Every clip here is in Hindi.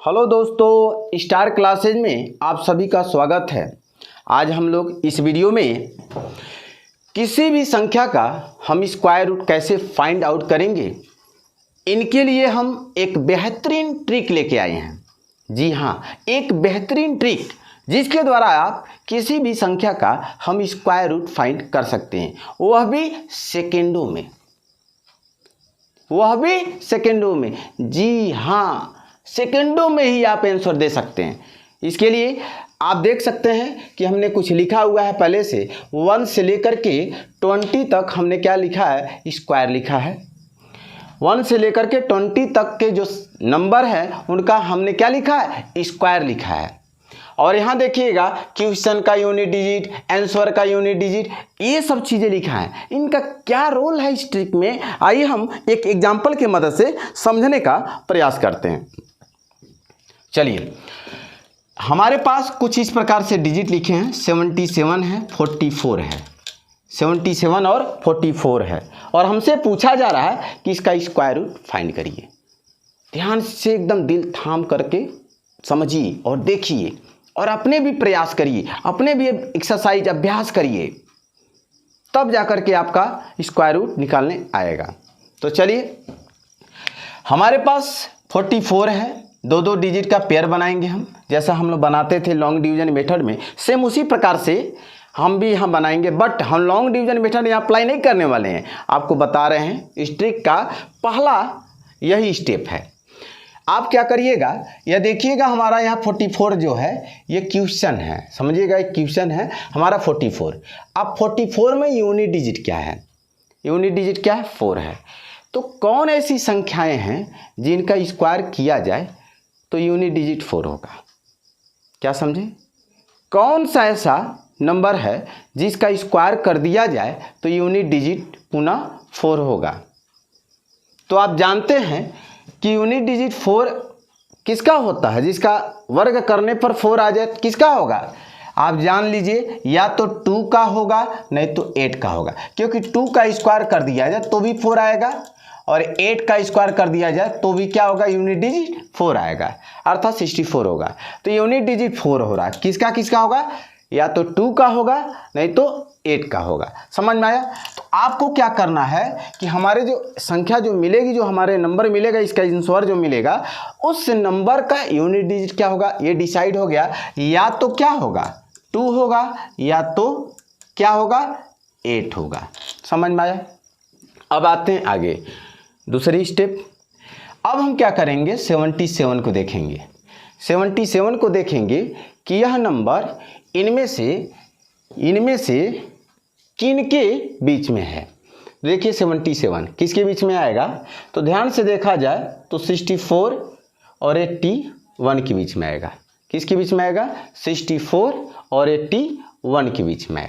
हेलो दोस्तों, स्टार क्लासेज में आप सभी का स्वागत है। आज हम लोग इस वीडियो में किसी भी संख्या का हम स्क्वायर रूट कैसे फाइंड आउट करेंगे, इनके लिए हम एक बेहतरीन ट्रिक लेके आए हैं। जी हाँ, एक बेहतरीन ट्रिक जिसके द्वारा आप किसी भी संख्या का हम स्क्वायर रूट फाइंड कर सकते हैं, वह भी सेकेंडों में। जी हाँ, सेकंडों में ही आप आंसर दे सकते हैं। इसके लिए आप देख सकते हैं कि हमने कुछ लिखा हुआ है पहले से 1 से लेकर के 20 तक हमने क्या लिखा है, स्क्वायर लिखा है। 1 से लेकर के 20 तक के जो नंबर है उनका हमने क्या लिखा है, स्क्वायर लिखा है। और यहाँ देखिएगा क्वेश्चन का यूनिट डिजिट, आंसर का यूनिट डिजिट, ये सब चीज़ें लिखा है। इनका क्या रोल है इस ट्रिक में, आइए हम एक एग्जाम्पल की मदद से समझने का प्रयास करते हैं। चलिए, हमारे पास कुछ इस प्रकार से डिजिट लिखे हैं, 77 है, 44 है, 77 और 44 है, और हमसे पूछा जा रहा है कि इसका स्क्वायर रूट फाइंड करिए। ध्यान से एकदम दिल थाम करके समझिए और देखिए, और अपने भी प्रयास करिए, अपने भी एक्सरसाइज अभ्यास करिए, तब जाकर के आपका स्क्वायर रूट निकालने आएगा। तो चलिए, हमारे पास 44 है, दो डिजिट का पेयर बनाएंगे हम, जैसा हम लोग बनाते थे लॉन्ग डिवीजन मेथड में, सेम उसी प्रकार से हम भी यहाँ बनाएंगे। बट हम लॉन्ग डिवीजन मेथड यहाँ अप्लाई नहीं करने वाले हैं, आपको बता रहे हैं। इस ट्रिक का पहला यही स्टेप है। आप क्या करिएगा, यह देखिएगा हमारा यहाँ 44 जो है ये क्वेश्चन है, समझिएगा एक क्वेश्चन है हमारा 44। अब 44 में यूनिट डिजिट क्या है, यूनिट डिजिट क्या है, 4 है। तो कौन ऐसी संख्याएं हैं जिनका स्क्वायर किया जाए तो यूनिट डिजिट 4 होगा, क्या समझे? कौन सा ऐसा नंबर है जिसका स्क्वायर कर दिया जाए तो यूनिट डिजिट पुनः 4 होगा? तो आप जानते हैं कि यूनिट डिजिट 4 किसका होता है, जिसका वर्ग करने पर 4 आ जाए, किसका होगा? आप जान लीजिए, या तो 2 का होगा नहीं तो 8 का होगा, क्योंकि 2 का स्क्वायर कर दिया जाए तो भी 4 आएगा, और 8 का स्क्वायर कर दिया जाए तो भी क्या होगा, यूनिट डिजिट 4 आएगा, अर्थात 64 होगा। तो यूनिट डिजिट 4 हो रहा है, किसका किसका होगा, या तो 2 का होगा नहीं तो 8 का होगा। समझ में आया? तो आपको क्या करना है कि हमारे जो संख्या जो मिलेगी, जो हमारे नंबर मिलेगा, इसका आंसर जो मिलेगा, उस नंबर का यूनिट डिजिट क्या होगा, ये डिसाइड हो गया। या तो क्या होगा, 2 होगा, या तो क्या होगा, 8 होगा। समझ में आया? अब आते हैं आगे, दूसरी स्टेप। अब हम क्या करेंगे, 77 को देखेंगे। 77 को देखेंगे कि यह नंबर इनमें से किन के बीच में है। देखिए 77 किसके बीच में आएगा, तो ध्यान से देखा जाए तो 64 और 81 के बीच में आएगा। किसके बीच में आएगा, 64 और 81 के बीच में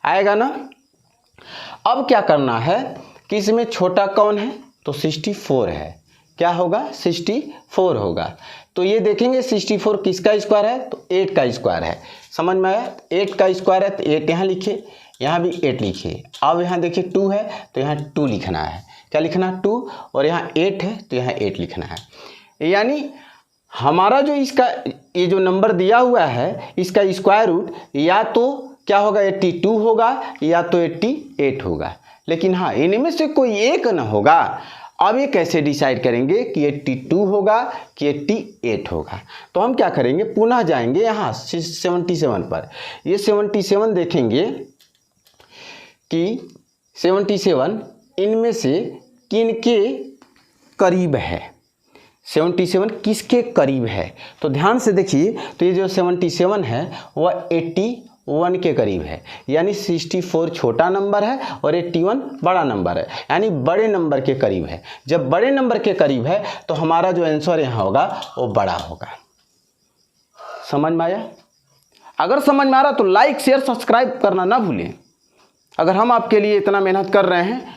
आएगा ना। अब क्या करना है कि इसमें छोटा कौन है, तो 64 है, क्या होगा, 64 होगा। तो ये देखेंगे 64 किसका स्क्वायर है, तो 8 का स्क्वायर है। समझ में आया? 8 का स्क्वायर है तो 8 यहाँ लिखिए, यहाँ भी 8 लिखिए। अब यहाँ देखिए 2 है तो यहाँ 2 लिखना है, क्या लिखना, 2, और यहाँ 8 है तो यहाँ 8 लिखना है। यानी हमारा जो इसका ये जो नंबर दिया हुआ है, इसका स्क्वायर रूट या तो क्या होगा, 82 होगा, या तो 88 होगा। लेकिन हाँ, इनमें से कोई एक न होगा। अब ये कैसे डिसाइड करेंगे कि 82 होगा कि 88 होगा? तो हम क्या करेंगे, पुनः जाएंगे यहाँ 77 पर। ये 77 देखेंगे कि 77 इनमें से किन के करीब है, 77 किसके करीब है? तो ध्यान से देखिए, तो ये जो 77 है वह 81 के करीब है, यानी 64 छोटा नंबर है और 81 बड़ा नंबर है, यानी बड़े नंबर के करीब है। जब बड़े नंबर के करीब है तो हमारा जो आंसर यहाँ होगा वो बड़ा होगा। समझ में आया? अगर समझ में आ रहा तो लाइक शेयर सब्सक्राइब करना ना भूलें। अगर हम आपके लिए इतना मेहनत कर रहे हैं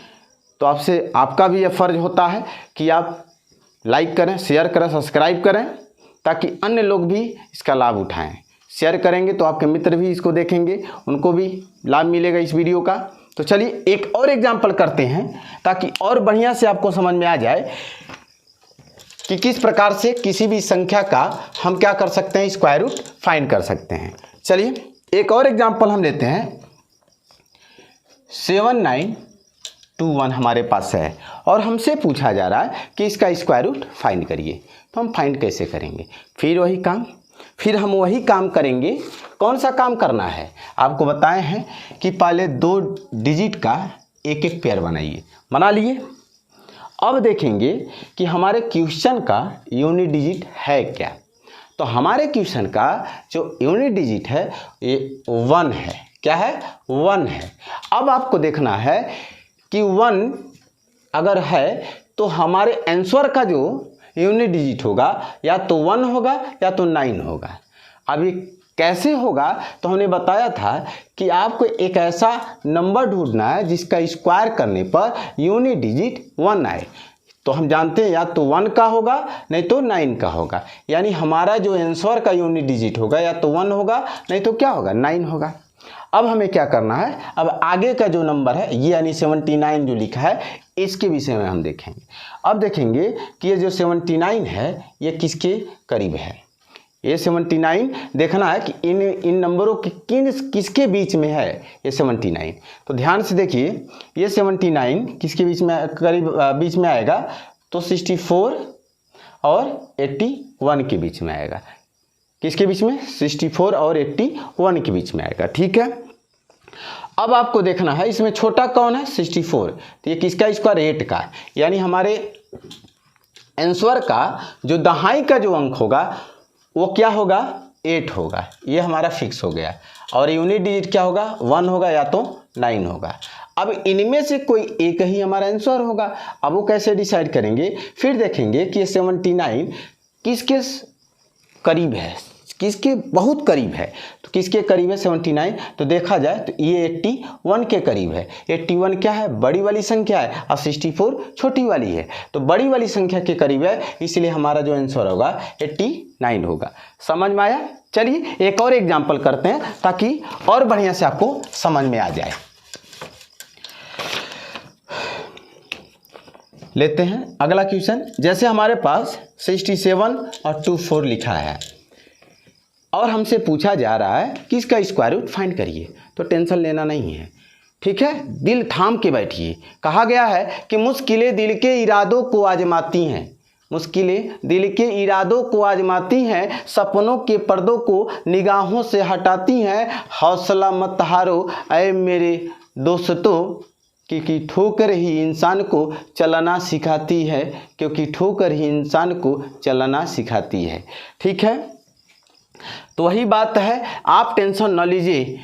तो आपका भी यह फर्ज होता है कि आप लाइक करें, शेयर करें, सब्सक्राइब करें, ताकि अन्य लोग भी इसका लाभ उठाएं। शेयर करेंगे तो आपके मित्र भी इसको देखेंगे, उनको भी लाभ मिलेगा इस वीडियो का। तो चलिए एक और एग्जाम्पल करते हैं ताकि और बढ़िया से आपको समझ में आ जाए कि किस प्रकार से किसी भी संख्या का हम क्या कर सकते हैं, स्क्वायर रूट फाइंड कर सकते हैं। चलिए एक और एग्जांपल हम लेते हैं। 7921 हमारे पास है और हमसे पूछा जा रहा है कि इसका स्क्वायर रूट फाइंड करिए। तो हम फाइंड कैसे करेंगे, फिर हम वही काम करेंगे। कौन सा काम करना है, आपको बताए हैं कि पहले 2 डिजिट का एक एक पेयर बनाइए, बना लिए। अब देखेंगे कि हमारे क्वेश्चन का यूनिट डिजिट है क्या। तो हमारे क्वेश्चन का जो यूनिट डिजिट है ये 1 है। क्या है, 1 है। अब आपको देखना है कि 1 अगर है तो हमारे आंसर का जो यूनिट डिजिट होगा या तो 1 होगा या तो 9 होगा। अब ये कैसे होगा, तो हमने बताया था कि आपको एक ऐसा नंबर ढूंढना है जिसका स्क्वायर करने पर यूनिट डिजिट 1 आए। तो हम जानते हैं या तो 1 का होगा नहीं तो 9 का होगा, यानी हमारा जो आंसर का यूनिट डिजिट होगा या तो 1 होगा नहीं तो क्या होगा, 9 होगा। अब हमें क्या करना है, अब आगे का जो नंबर है ये यानी 79 जो लिखा है इसके विषय में हम देखेंगे। अब देखेंगे कि ये जो 79 है ये किसके करीब है। ये 79 देखना है कि इन नंबरों के किसके बीच में है ये 79। तो ध्यान से देखिए, ये 79 किसके बीच में करीब बीच में आएगा, तो 64 और 81 के बीच में आएगा। किसके बीच में, 64 और 81 के बीच में आएगा। ठीक है, अब आपको देखना है इसमें छोटा कौन है, 64। तो ये किसका स्क्वायर, 8 का, यानी हमारे आंसर का जो दहाई का जो अंक होगा वो क्या होगा, 8 होगा। ये हमारा फिक्स हो गया। और यूनिट डिजिट क्या होगा, 1 होगा या तो 9 होगा। अब इनमें से कोई एक ही हमारा आंसर होगा। अब वो कैसे डिसाइड करेंगे, फिर देखेंगे कि 79 किसके करीब है, किसके बहुत करीब है। तो किसके करीब है 79, तो देखा जाए तो ये 81 के करीब है। 81 क्या है, बड़ी वाली संख्या है और 64 छोटी वाली है। तो बड़ी वाली संख्या के करीब है, इसलिए हमारा जो आंसर होगा 89 होगा। समझ में आया। चलिए एक और एग्जाम्पल करते हैं ताकि और बढ़िया से आपको समझ में आ जाए। लेते हैं अगला क्वेश्चन। जैसे हमारे पास 67 और 24 लिखा है और हमसे पूछा जा रहा है कि इसका स्क्वायर रूट फाइंड करिए। तो टेंशन लेना नहीं है, ठीक है, दिल थाम के बैठिए। कहा गया है कि मुश्किलें दिल के इरादों को आजमाती हैं, मुश्किलें दिल के इरादों को आजमाती हैं, सपनों के पर्दों को निगाहों से हटाती हैं। हौसला मत हारो ऐ मेरे दोस्तों, क्योंकि ठोकर ही इंसान को चलना सिखाती है, क्योंकि ठोकर ही इंसान को चलना सिखाती है। ठीक है, तो वही बात है, आप टेंशन न लीजिए।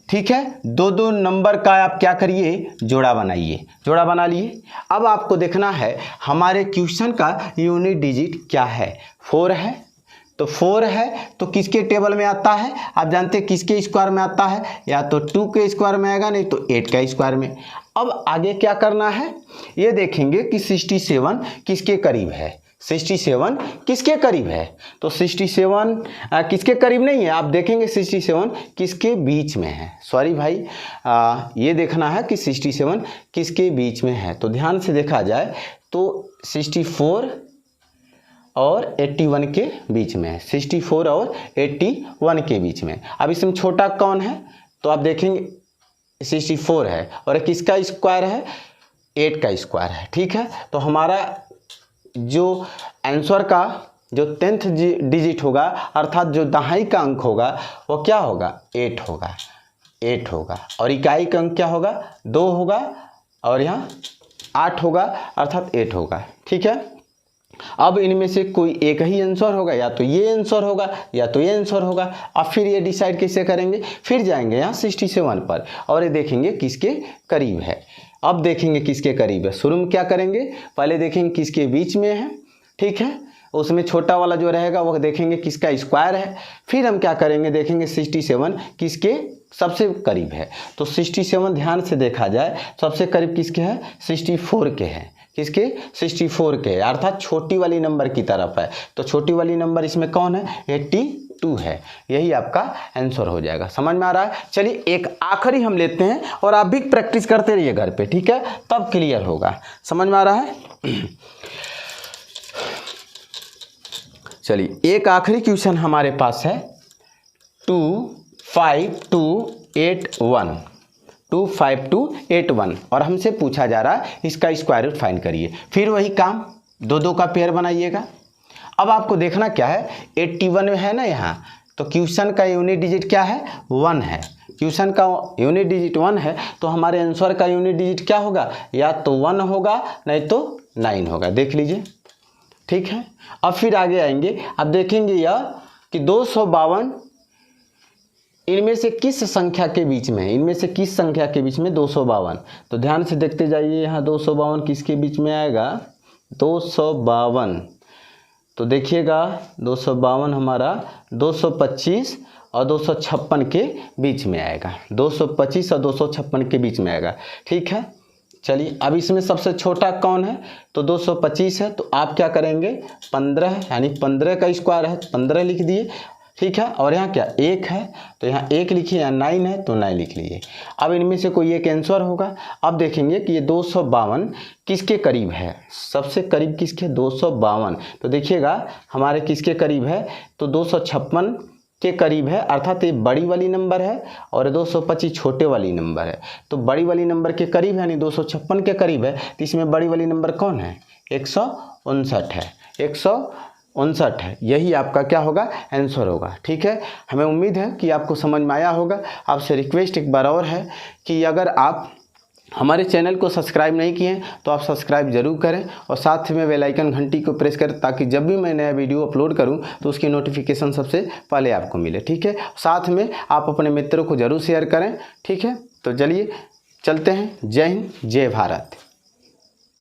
ठीक है, 2-2 नंबर का आप क्या करिए, जोड़ा बनाइए। जोड़ा बना लिए। अब आपको देखना है हमारे क्वेश्चन का यूनिट डिजिट क्या है, 4 है। तो 4 है तो किसके टेबल में आता है, आप जानते हैं किसके स्क्वायर में आता है, या तो 2 के स्क्वायर में आएगा नहीं तो 8 का स्क्वायर में। अब आगे क्या करना है, ये देखेंगे कि 67 किसके करीब है। 67 किसके करीब है, तो 67 किसके करीब नहीं है, आप देखेंगे 67 किसके बीच में है। सॉरी भाई, ये देखना है कि 67 किसके बीच में है। तो ध्यान से देखा जाए तो 64 और 81 के बीच में है, 64 और 81 के बीच में। अब इसमें छोटा कौन है, तो आप देखेंगे 64 है और किसका स्क्वायर है, 8 का स्क्वायर है। ठीक है, तो हमारा जो आंसर का जो 10th डिजिट होगा अर्थात जो दहाई का अंक होगा वो क्या होगा, 8 होगा। 8 होगा और इकाई का अंक क्या होगा, 2 होगा और यहाँ 8 होगा अर्थात 8 होगा। ठीक है, अब इनमें से कोई एक ही आंसर होगा, या तो ये आंसर होगा या तो ये आंसर होगा। अब फिर ये डिसाइड कैसे करेंगे, फिर जाएंगे यहाँ 67 पर और ये देखेंगे किसके करीब है। अब देखेंगे किसके करीब है, शुरू में क्या करेंगे, पहले देखेंगे किसके बीच में है। ठीक है, उसमें छोटा वाला जो रहेगा वो देखेंगे किसका स्क्वायर है। फिर हम क्या करेंगे, देखेंगे 67 किसके सबसे करीब है। तो 67 ध्यान से देखा जाए सबसे करीब किसके है, 64 के हैं। किसके, 64 के, अर्थात छोटी वाली नंबर की तरफ है। तो छोटी वाली नंबर इसमें कौन है, 82 है। यही आपका आंसर हो जाएगा। समझ में आ रहा है। चलिए एक आखिरी हम लेते हैं और आप भी प्रैक्टिस करते रहिए घर पे, ठीक है, तब क्लियर होगा। समझ में आ रहा है। चलिए एक आखिरी क्वेश्चन हमारे पास है 25281 25281 और हमसे पूछा जा रहा है इसका स्क्वायर रूट फाइंड करिए। फिर वही काम, दो दो का पेयर बनाइएगा। अब आपको देखना क्या है, 81 में है ना यहाँ, तो क्वेश्चन का यूनिट डिजिट क्या है, 1 है। क्वेश्चन का यूनिट डिजिट 1 है तो हमारे आंसर का यूनिट डिजिट क्या होगा, या तो 1 होगा नहीं तो 9 होगा। देख लीजिए, ठीक है। अब फिर आगे आएंगे, अब देखेंगे यह कि 252 इनमें से किस संख्या के बीच में है, इनमें से किस संख्या के बीच में 252, तो ध्यान से देखते जाइए। यहाँ 252 किसके बीच में आएगा, 252, तो देखिएगा 252 हमारा 225 और 256 के बीच में आएगा, 225 और 256 के बीच में आएगा, ठीक है। चलिए अब इसमें सबसे छोटा कौन है, तो 225 है, तो आप क्या करेंगे 15 यानी 15 का स्क्वायर है 15 लिख दिए, ठीक है। और यहाँ क्या 1 है, तो यहाँ 1 लिखिए, यहाँ 9 है तो 9 लिख लीजिए। अब इनमें से कोई एक आंसर होगा। अब देखेंगे कि ये 252 किसके करीब है, सबसे करीब किसके, 252, तो देखिएगा हमारे किसके करीब है, तो 256 के करीब है, अर्थात ये बड़ी वाली नंबर है और 225 छोटे वाली नंबर है। तो बड़ी वाली नंबर के करीब है यानी 256 के करीब है, तो इसमें बड़ी वाली नंबर कौन है, 159 है, 159 है। यही आपका क्या होगा, आंसर होगा, ठीक है। हमें उम्मीद है कि आपको समझ में आया होगा। आपसे रिक्वेस्ट एक बार और है कि अगर आप हमारे चैनल को सब्सक्राइब नहीं किए हैं तो आप सब्सक्राइब जरूर करें और साथ में बेल आइकन घंटी को प्रेस करें, ताकि जब भी मैं नया वीडियो अपलोड करूं तो उसकी नोटिफिकेशन सबसे पहले आपको मिले, ठीक है। साथ में आप अपने मित्रों को जरूर शेयर करें, ठीक है। तो चलिए चलते हैं। जय हिंद, जय भारत।